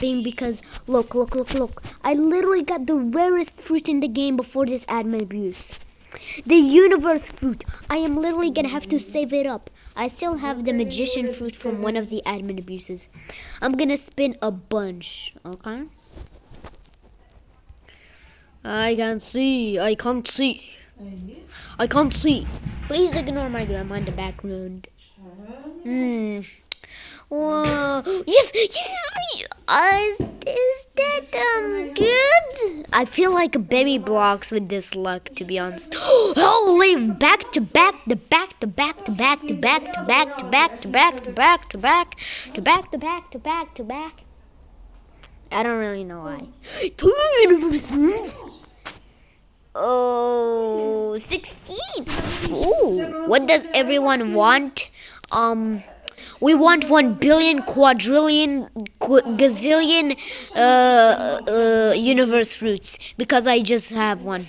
because look. I literally got the rarest fruit in the game before this admin abuse. The universe fruit. I am literally gonna have to save it up. I still have the magician fruit from one of the admin abuses. I'm gonna spin a bunch, okay? I can't see. Please ignore my grandma in the background. Whoa. Yes. Is that good? I feel like baby blocks with this luck, to be honest. Holy, back to back. I don't really know why. 2 universe moves. Oh, 16. Ooh, what does everyone want? We want 1 billion, quadrillion, gazillion universe fruits because I just have one.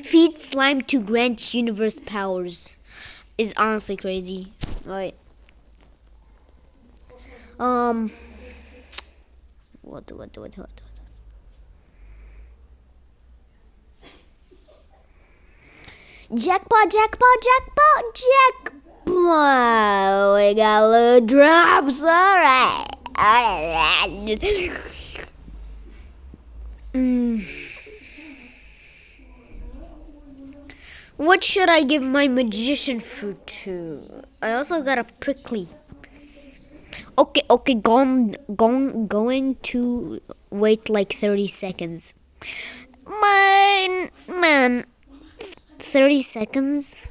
Feed slime to grant universe powers is honestly crazy. Right. What? Jackpot. We got loot drops. Alright. What should I give my magician fruit to? I also got a prickly. Okay, going to wait like 30 seconds. Man, 30 seconds?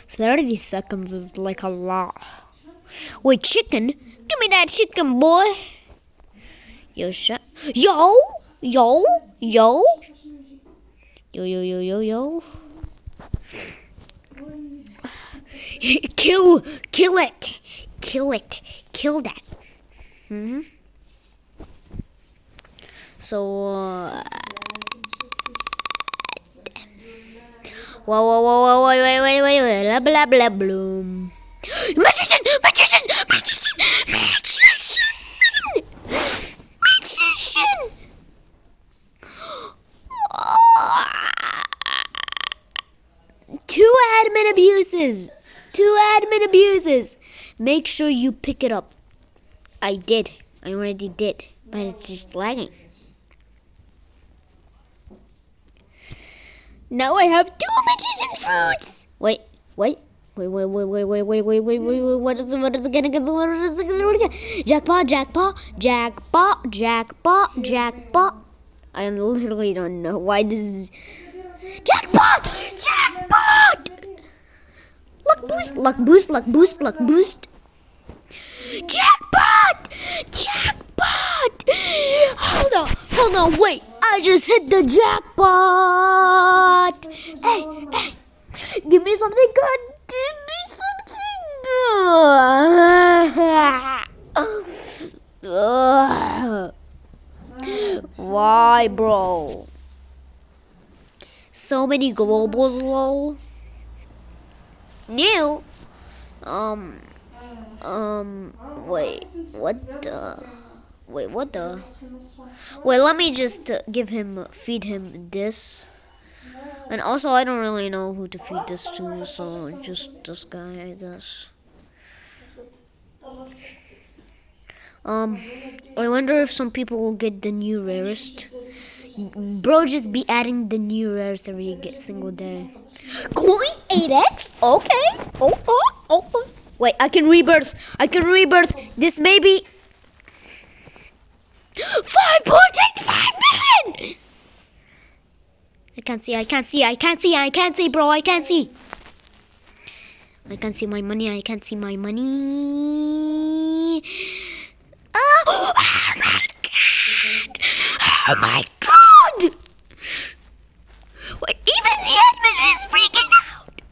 30 seconds is like a lot. Wait, chicken? Give me that chicken, boy. Yo. Kill that. So, whoa, wait, blah, bloom. Magician! Two admin abuses. Make sure you pick it up. I already did, but it's just lagging. Now I have 2 magician fruits. Wait. What is it gonna get? Jackpot. I literally don't know why this is. Jackpot! Luck boost. Jackpot! Hold on, wait. I just hit the jackpot. Hey. Give me something good. Why, bro? So many globals, lol. New. Wait, what the? Wait, let me just feed him this. And also, I don't really know who to feed this to, so just this guy, I guess. I wonder if some people will get the new rarest. Bro, just be adding the new rarest every single day. Going 8x? Okay. Wait, I can rebirth. This may be 5.85 million. I can't see, bro. I can't see my money. Oh my god! Wait, even the admin is freaking out.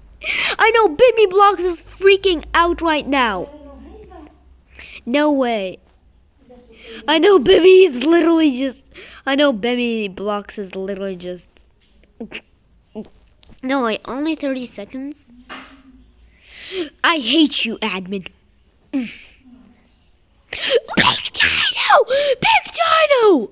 I know Baby Blocks is freaking out right now. No way. I know Baby Blocks is literally just. No, wait, only 30 seconds? I hate you, admin. Big Dino! Big Dino!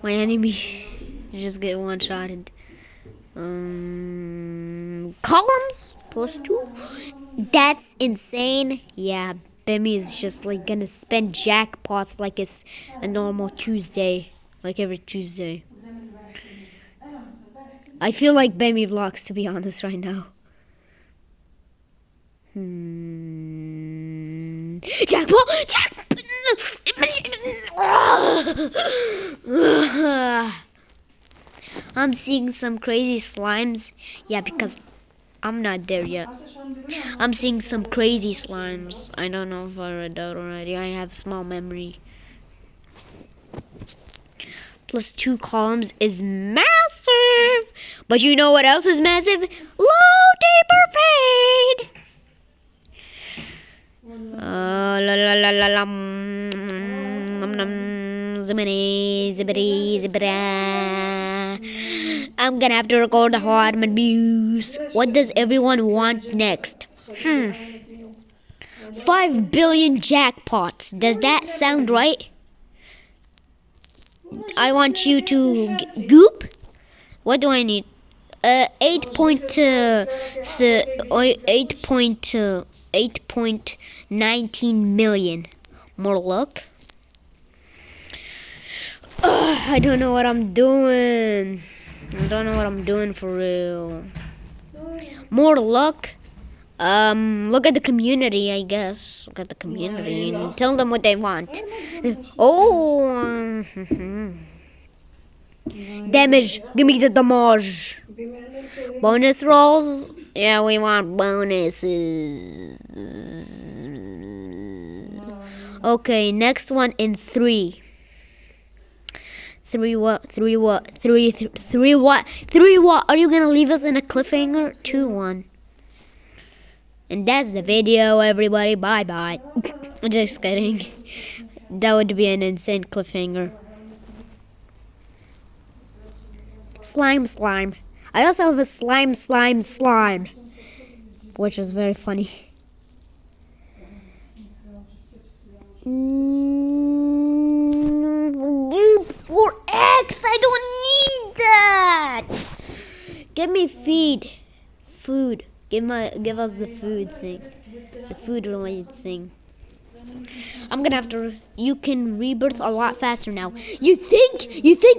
My enemy just get one-shotted. Columns +2. That's insane. Yeah, Bemmy is just like gonna spend jackpots like it's a normal Tuesday, like every Tuesday. I feel like Bemmy blocks, to be honest, right now. Jackpot! I'm seeing some crazy slimes. Yeah, because I'm not there yet. I'm seeing some crazy slimes. I don't know if I read that already. I have small memory. +2 columns is massive. But you know what else is massive? Low deeper paid. La la la la la. Zibbity, zibbity, zibbity. I'm gonna have to record the hard abuse. What does everyone want next? 5 billion jackpots. Does that sound right? I want you to goop. What do I need? 8.19 million. More luck. I don't know what I'm doing. I don't know what I'm doing for real. More luck. Look at the community, I guess. Look at the community and tell them what they want. Oh, damage. Give me the damage. Bonus rolls. Yeah, we want bonuses. Okay, next one in 3. 3 what? 3 what? 3 what? 3 what? Are you gonna leave us in a cliffhanger? 2-1. And that's the video, everybody. Bye bye. Just kidding. That would be an insane cliffhanger. Slime. I also have a slime, which is very funny. For X, I don't need that. Give me food. Give us the food thing, the food related thing. I'm gonna have to. You can rebirth a lot faster now. You think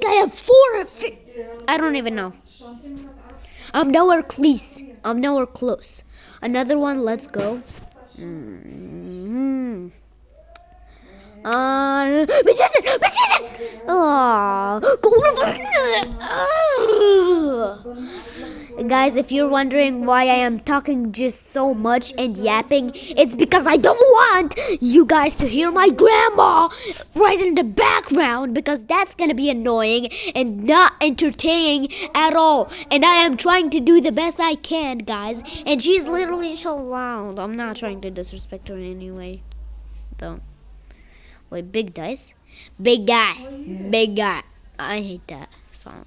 I have 4? I don't even know. I'm nowhere close. Another one. Let's go. Magician! Guys, if you're wondering why I am talking just so much and yapping, it's because I don't want you guys to hear my grandma right in the background, because that's gonna be annoying and not entertaining at all. And I am trying to do the best I can, guys, and she's literally so loud. I'm not trying to disrespect her in any way, though. Wait, big dice? Big guy. I hate that song.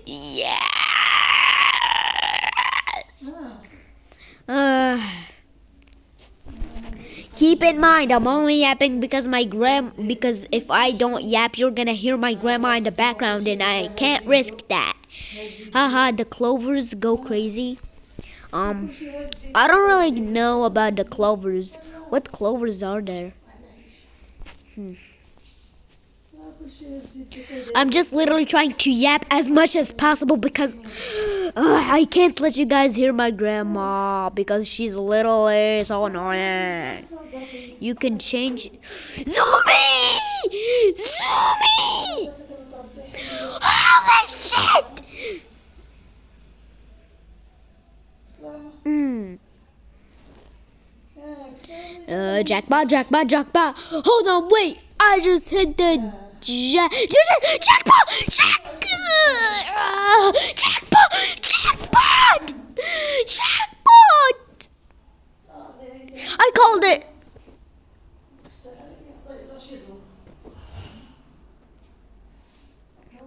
Yes. Keep in mind, I'm only yapping because because if I don't yap, you're gonna hear my grandma in the background, and I can't risk that. Haha, the clovers go crazy. I don't really know about the clovers. What clovers are there? I'm just literally trying to yap as much as possible because I can't let you guys hear my grandma because she's literally so annoying. You can change. Zoomy! Holy shit! Jackpot. Hold on, wait. I just hit the jackpot! Jackpot! I called it.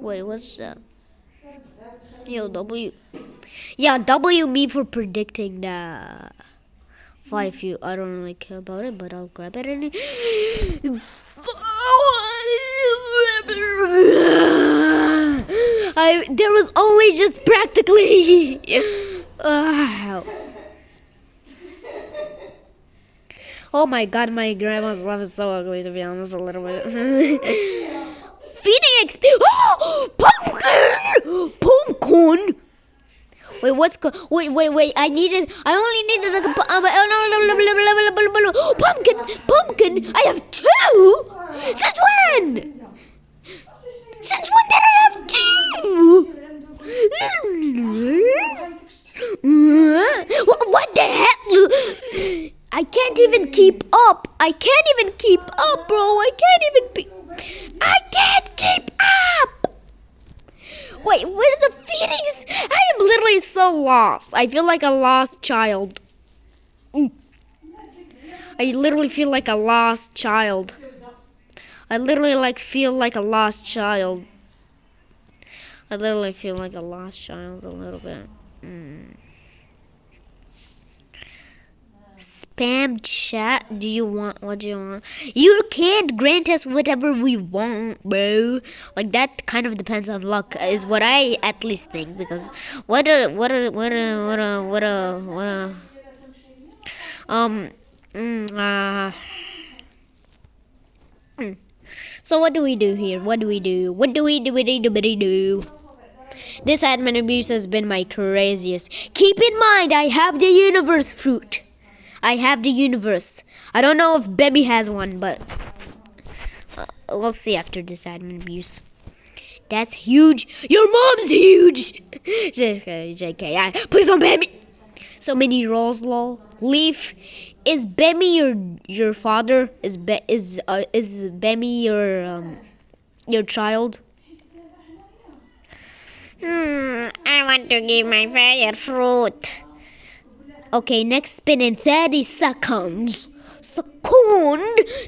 Wait, what's that? Yo, W. Yeah, W me for predicting the 5U. I don't really care about it, but I'll grab it and. There was only just practically. Oh my god, my grandma's laugh is so ugly, to be honest, a little bit. Feeding Oh! Pumpkin! Pumpkin! Wait, wait, I only needed a pumpkin! I have 2? Since when? Since when did I have 2? What the heck? I can't even keep up. I can't keep up. Wait, where's the feedings? I am literally so lost. I feel like a lost child. I literally feel like a lost child. I literally feel like a lost child a little bit. Spam chat. What do you want? You can't grant us whatever we want, bro. Like that kind of depends on luck, is what I at least think. Because So what do we do here? What do we do? This admin abuse has been my craziest. Keep in mind, I have the universe fruit. I don't know if Bemmy has one, but we'll see after this admin abuse. That's huge. Your mom's huge. JK, please don't ban me. So many rolls, lol. Leaf, is Bemmy your father? Is Bemmy your child? I want to give my fair fruit. Okay, next spin in 30 seconds.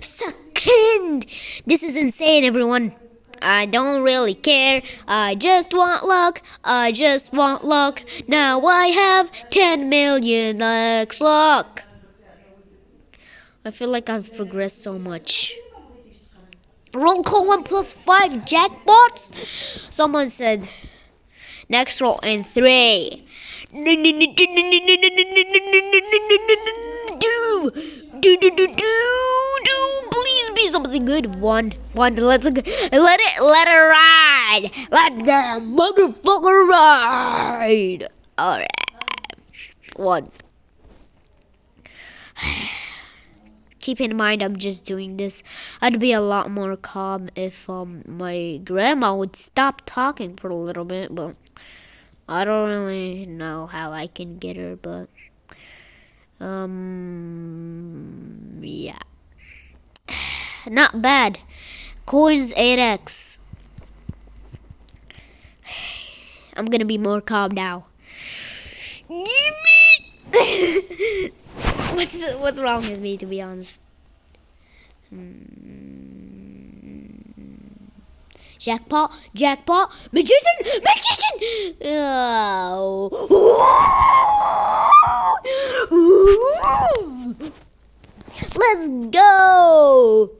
Second. This is insane, everyone. I don't really care. I just want luck. Now I have 10 million X luck. I feel like I've progressed so much. Roll call 1+5 jackpots. Someone said next roll in 3. Please be something good. One. Let it ride. Let the motherfucker ride. Alright. 1. Keep in mind, I'm just doing this. I'd be a lot more calm if my grandma would stop talking for a little bit, but I don't really know how I can get her, but yeah. Not bad. Coins 8x. I'm gonna be more calm now. Give me what's wrong with me, to be honest? Jackpot, magician! Oh. Let's go!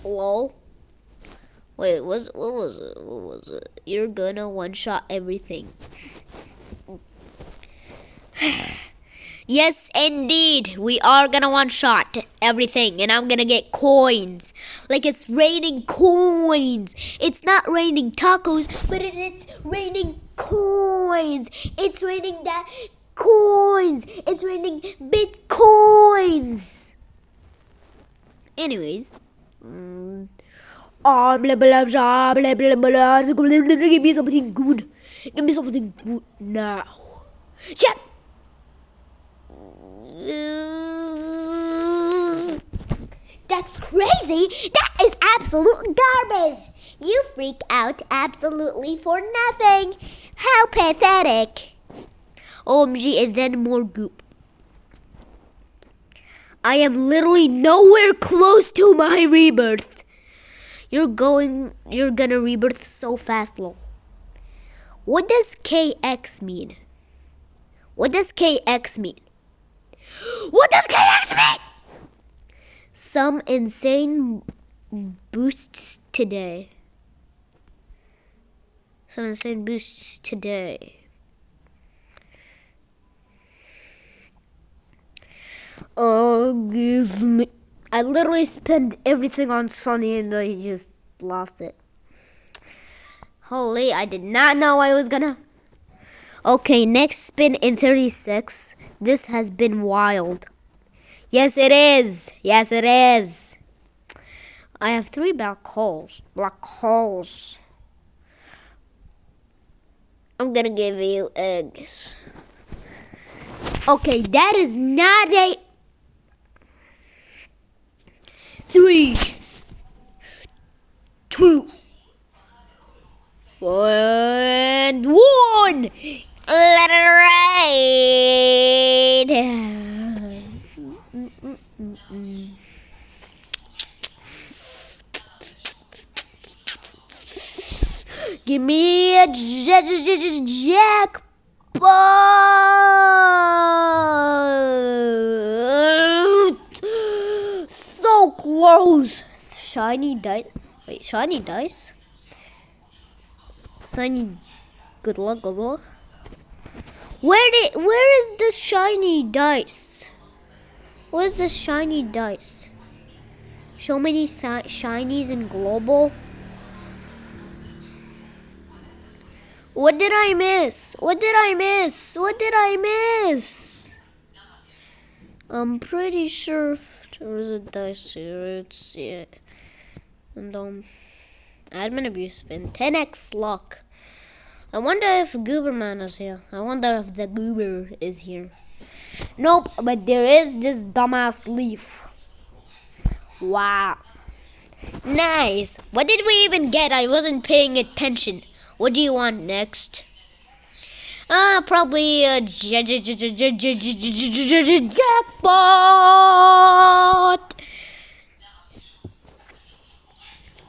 Lol. Wait, what was it? You're gonna one-shot everything. Yes, indeed. We are gonna one-shot everything, and I'm gonna get coins. Like it's raining coins. It's not raining tacos, but it is raining coins. It's raining coins. It's raining bitcoins. Anyways. Blah, blah, blah, blah, blah, blah, blah. Give me something good. Now. Shut. That's crazy. That is absolute garbage. You freak out absolutely for nothing. How pathetic. OMG, and then more goop. I am literally nowhere close to my rebirth. You're gonna rebirth so fast, lol. What does KX mean? What does KX mean? What does KX mean? Some insane boosts today. Some insane boosts today. Oh, give me. I literally spent everything on Sunny and I just lost it. Holy, I did not know I was gonna. Okay, next spin in 36. This has been wild. Yes, it is. Yes, it is. I have 3 black holes. Black holes. I'm gonna give you eggs. Okay, that is not a 3, 2, and 1. Let it rain. Give me a jackpot. So close. Shiny dice. Wait, shiny dice? Shiny. Good luck, good luck. Where is the shiny dice? Where's the shiny dice? So many shinies in global. What did I miss? What did I miss? What did I miss? I'm pretty sure there was a dice here. It's yeah. And admin abuse spin 10x luck. I wonder if Gooberman is here. I wonder if the Goober is here. Nope, but there is this dumbass leaf. Wow. Nice. What did we even get? I wasn't paying attention. What do you want next? Probably a jackpot.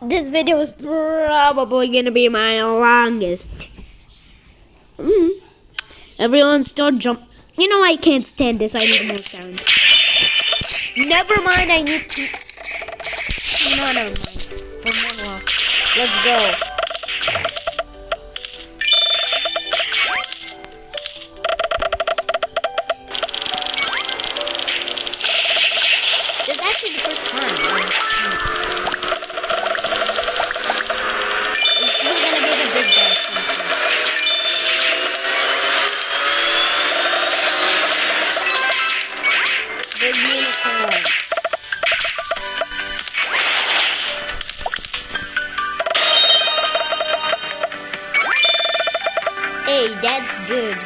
This video is probably gonna be my longest. Everyone start jump. You know I can't stand this. I need more sound. Never mind. I need to. No, never mind. For more loss. Let's go. This is actually the first time I've seen it. We're gonna get a big guy something. Big unicorn. Hey, that's good.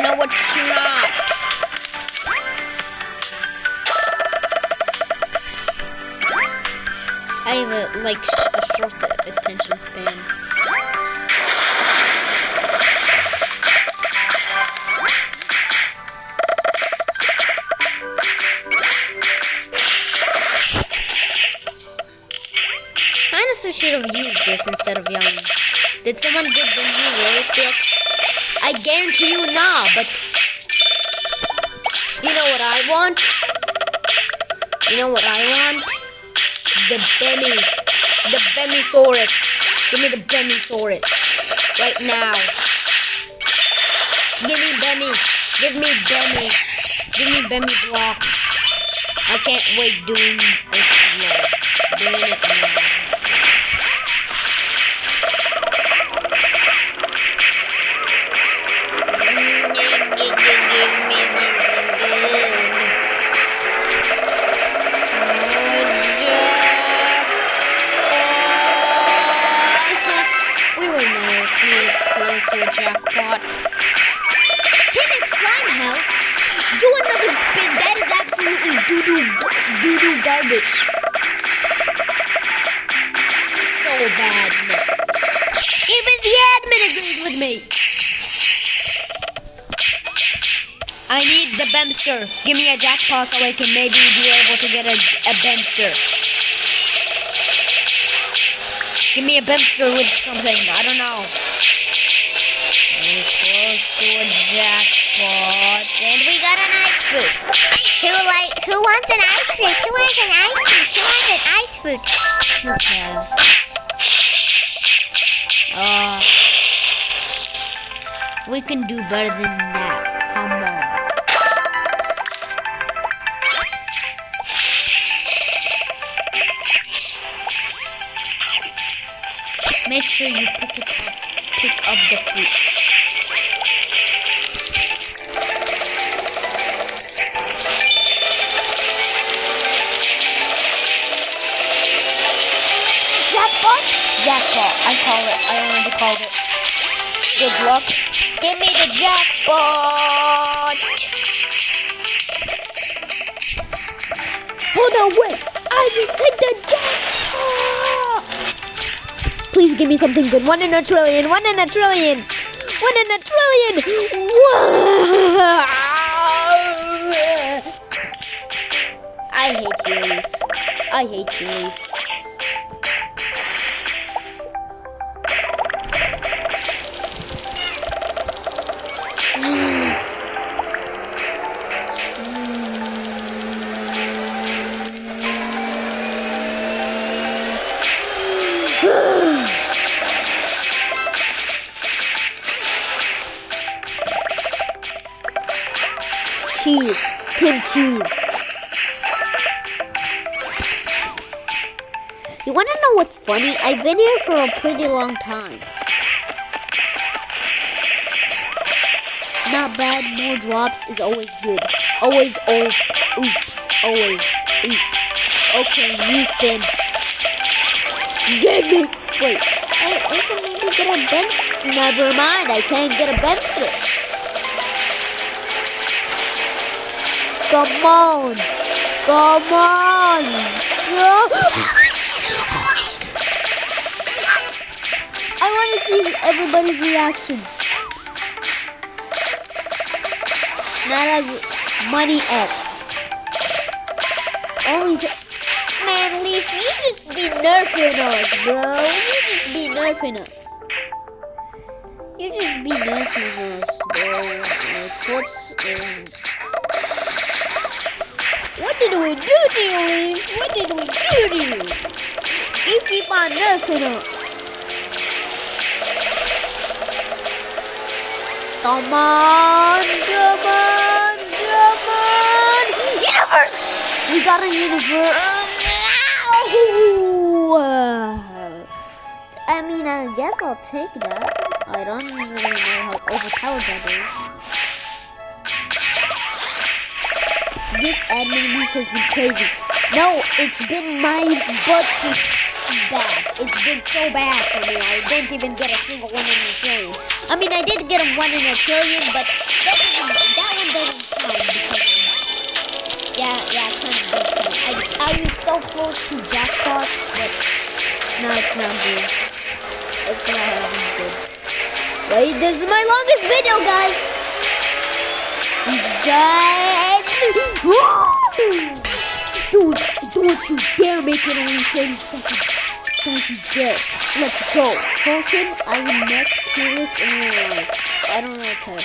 No, it's not. I have a short attention span. I honestly should have used this instead of yelling. Did someone get the new rare stick? I guarantee you nah, but you know what I want? You know what I want? The Bemisaurus. Give me the Bemisaurus. Right now. Give me Bemi. Give me Bemi. Give me Bemi block. I can't wait doing it slow. Doing it now. Jackpot. 10x slime health. Do another spin. That is absolutely doo-doo garbage. So bad next. Even the admin agrees with me. I need the Bemster. Give me a jackpot so I can maybe be able to get a Bemster. Give me a Bemster with something. I don't know. We're close to a jackpot. And we got an ice fruit. Who wants an ice fruit? Who wants an ice fruit? Who wants an ice fruit? Who cares? We can do better than that. Come on. Make sure you pick up the fruit. Jackpot? Jackpot. I already called it. Good luck. Give me the jackpot. Hold on, wait. I just hit the jackpot. Please give me something good. 1 in a trillion. 1 in a trillion. 1 in a trillion. Wow. I hate you, Leaf. I hate you, Leaf. Cheese, pin cheese. You wanna know what's funny? I've been here for a pretty long time. Not bad, more drops is always good. Always oops, always oops. Okay, you spin. Get me! Wait, I can maybe get a bench. Never mind, I can't get a bench strip. Come on! Come on! Go! I want to see everybody's reaction. Not as Money X. Only man, Leaf, you just be nerfing us, bro. You just be nerfing us. You just be nerfing us, bro. Like, what did we do to you, Leaf? What did we do to you? You keep on nerfing us. Come on, come on, come on. Universe! We got a universe. I mean, I guess I'll take that. I don't really know how overpowered that is. This admin news has been crazy. No, it's been my butt cheeks bad. It's been so bad for me. I didn't even get a single 1 in a trillion. I mean, I did get a 1 in a trillion, but that one doesn't count because yeah, kind of does count. I was so close to jackpots, but no, it's not good. It's not good. Wait, this is my longest video, guys. Guys. Dude, don't you dare make it only 30 seconds. Don't you dare. Let's go. Falcon, I am not curious in real life. I don't really care.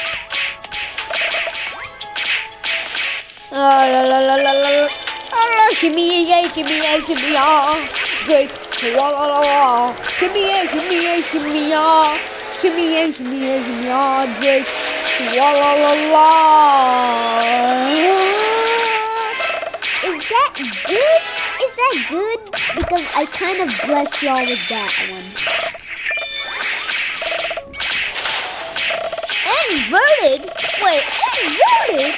Shimmy, yeah, shimmy, yeah, shimmy, yeah. Drake, la la la la. Shimmy, yeah, shimmy, yeah, shimmy, yeah. Shimmy, yeah, shimmy, yeah, shimmy, yeah. Drake, la la la la. Is that good? Is that good? Because I kind of blessed y'all with that one. Inverted? Wait, inverted?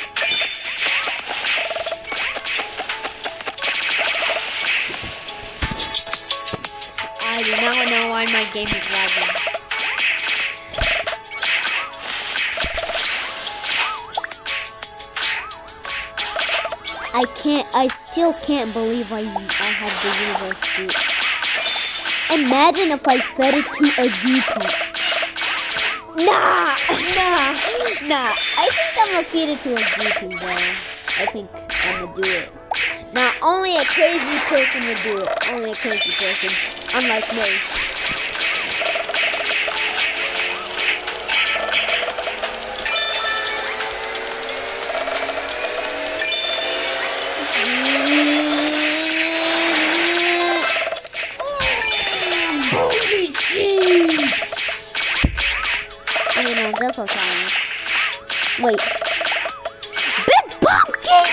I do not know why my game is lagging. I still can't believe I have the universe fruit. Imagine if I fed it to a goopy. Nah. I think I'm gonna feed it to a goopy, though. I think I'm gonna do it. Now, only a crazy person would do it. Only a crazy person. Unlike me. Wait. Big pumpkin!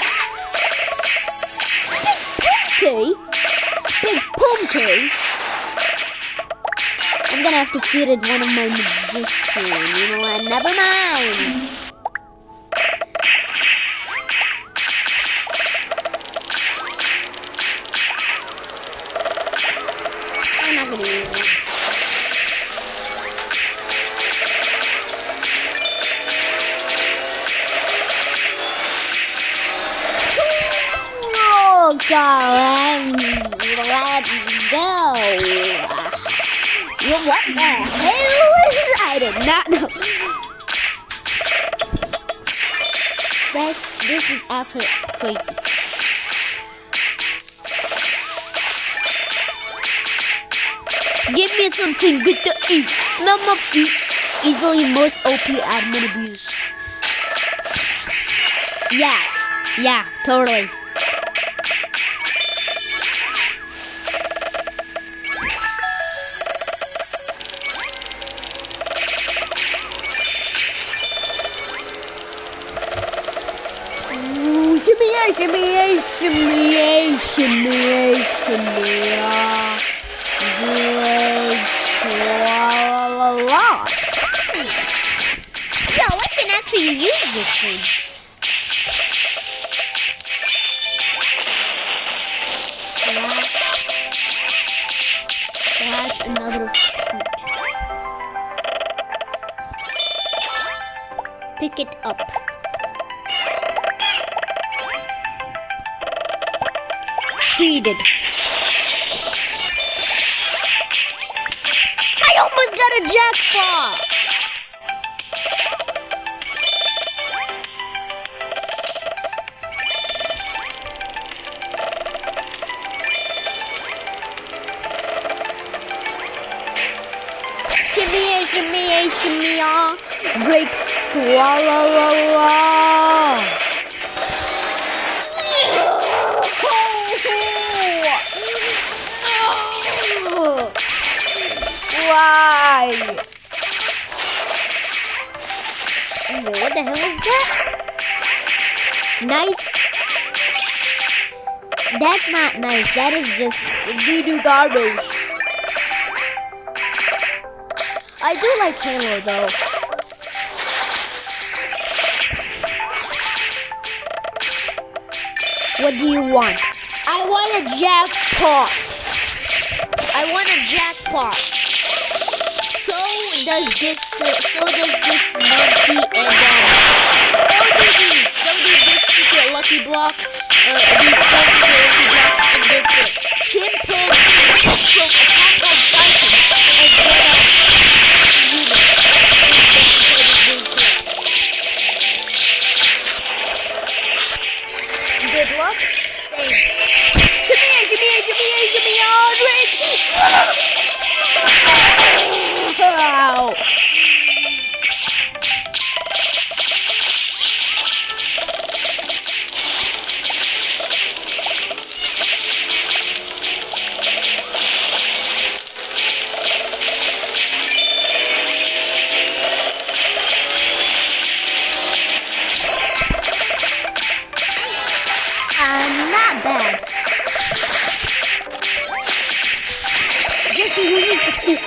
Big pumpkin? I'm gonna have to feed it one of my magicians. You know what? Never mind. I'm not gonna use it. Oh God, let's go. What the hell was that? I did not know. This is absolutely crazy. Give me something good to eat. Smell my feet. Easily most OP admin abuse. Yeah, totally. Shimmy, great, la. Yo, I can actually use this thing. Slash another fruit. Pick it up. Feed it. I almost got a jackpot. Shimmy, Drake, swallow. Why? What the hell is that? Nice. That's not nice. That is just doo-doo garbage. I do like Halo though. What do you want? I want a jackpot. So does this monkey and so do this secret lucky block, these 4 secret lucky blocks and this chimpanzee from Attack on Titan and get good luck. Same. Shimmy, Drake. Wow. Not bad. Just we need to cook.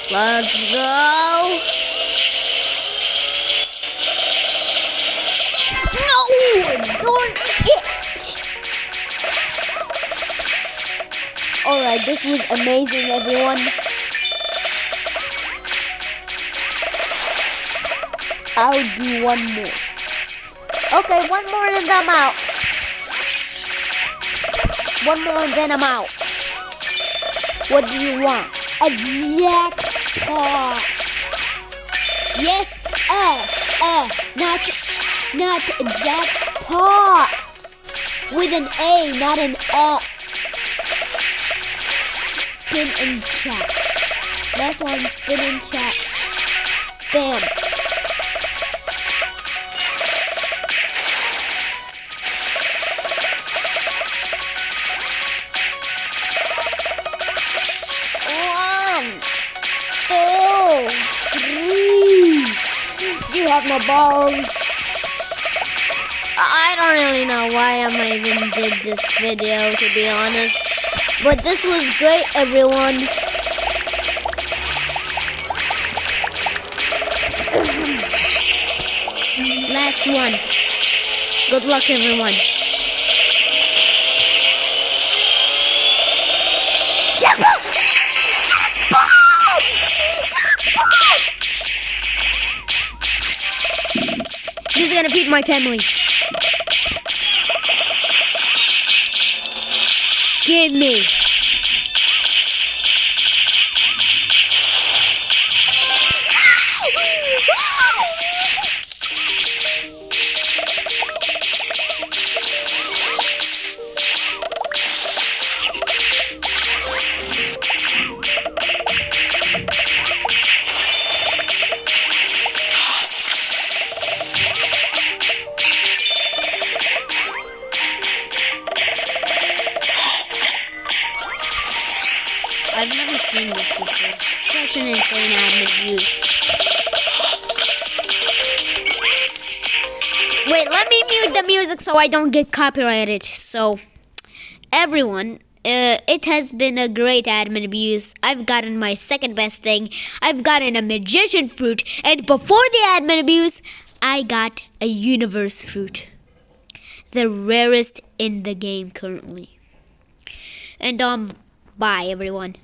Let's go. No, don't hit. Alright, this was amazing, everyone. I'll do one more. Okay, one more and I'm out. One more and then I'm out. What do you want? A jackpot. Yes, not jackpots. With an A, not an S. Spin and chat. Last one, spin and chat. Spam. off my balls. I don't really know why I even did this video, to be honest. But this was great, everyone. Last one. Good luck, everyone. Jackpot! Jackpot! Jackpot! This is gonna feed my family. Give me. I've never seen this before. Such an insane admin use. Wait, let me mute the music so I don't get copyrighted. So, everyone, it has been a great admin abuse. I've gotten my second best thing. I've gotten a magician fruit. And before the admin abuse, I got a universe fruit. The rarest in the game currently. And, bye everyone.